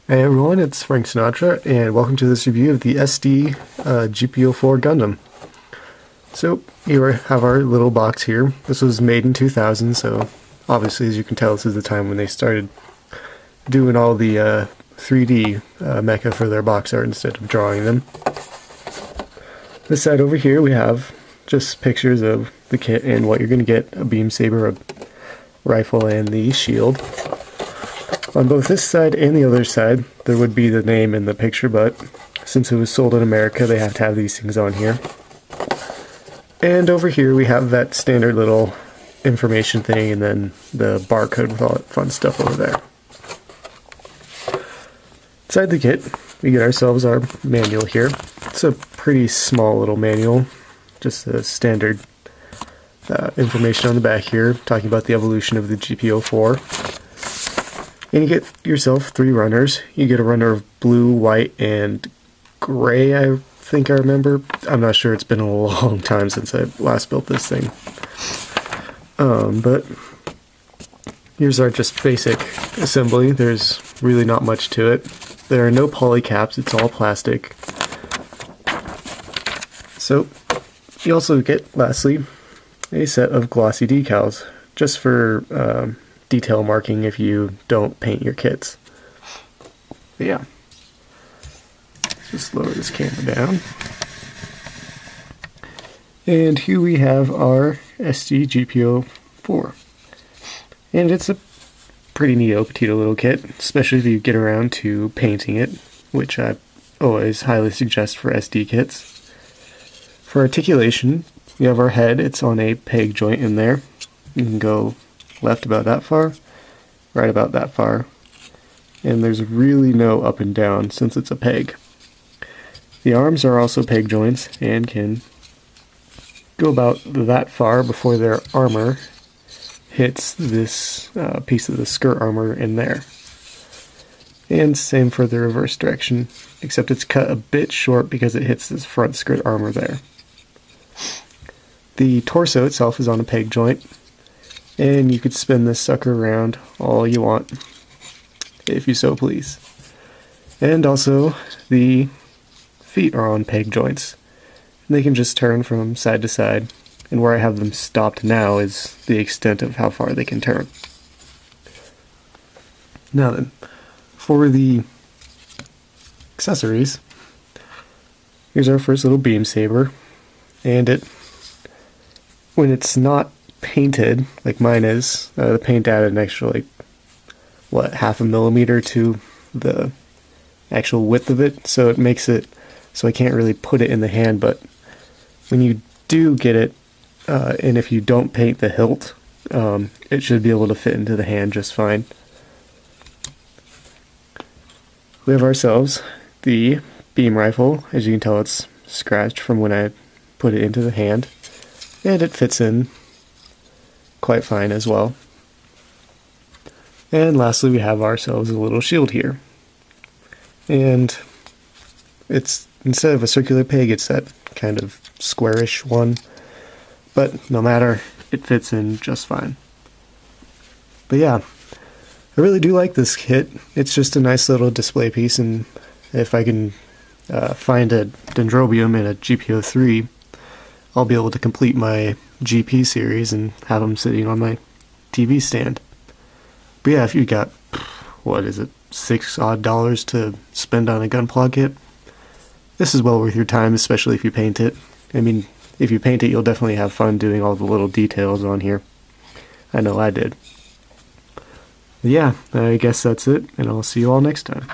Hey everyone, it's Frank Sinatra, and welcome to this review of the SD GP04 Gundam. So, here we have our little box here. This was made in 2000, so obviously, as you can tell, this is the time when they started doing all the 3D mecha for their box art instead of drawing them. This side over here, we have just pictures of the kit and what you're going to get: a beam saber, a rifle, and the shield. On both this side and the other side, there would be the name in the picture, but since it was sold in America, they have to have these things on here. And over here we have that standard little information thing, and then the barcode with all that fun stuff over there. Inside the kit, we get ourselves our manual here. It's a pretty small little manual, just a standard information on the back here, talking about the evolution of the GP04. And you get yourself 3 runners. You get a runner of blue, white, and gray, I think I remember. I'm not sure, it's been a long time since I last built this thing. But here's our just basic assembly. There's really not much to it. There are no poly caps, it's all plastic. So, you also get, lastly, a set of glossy decals, just for detail marking if you don't paint your kits. But yeah, let's just lower this camera down. And here we have our SD GP04. And it's a pretty neato petito little kit, especially if you get around to painting it, which I always highly suggest for SD kits. For articulation, we have our head. It's on a peg joint in there. You can go left about that far, right about that far, and there's really no up and down since it's a peg. The arms are also peg joints and can go about that far before their armor hits this piece of the skirt armor in there. And same for the reverse direction, except it's cut a bit short because it hits this front skirt armor there. The torso itself is on a peg joint, and you could spin this sucker around all you want, if you so please. And also, the feet are on peg joints, and they can just turn from side to side, and where I have them stopped now is the extent of how far they can turn. Now then, for the accessories, here's our first little beam saber, and when it's not painted, like mine is, the paint added an extra, like, what, half a millimeter to the actual width of it, so it makes it so I can't really put it in the hand. But when you do get it, and if you don't paint the hilt, it should be able to fit into the hand just fine. We have ourselves the beam rifle. As you can tell, it's scratched from when I put it into the hand, and it fits in quite fine as well. And lastly, we have ourselves a little shield here, and it's, instead of a circular peg, it's that kind of squarish one, but no matter, it fits in just fine. But yeah, I really do like this kit. It's just a nice little display piece, and if I can find a Dendrobium in a GP03, I'll be able to complete my GP series and have them sitting on my TV stand. But yeah, if you got, what is it, $6 odd to spend on a Gunpla kit, this is well worth your time, especially if you paint it. I mean, if you paint it, you'll definitely have fun doing all the little details on here. I know I did. But yeah, I guess that's it, and I'll see you all next time.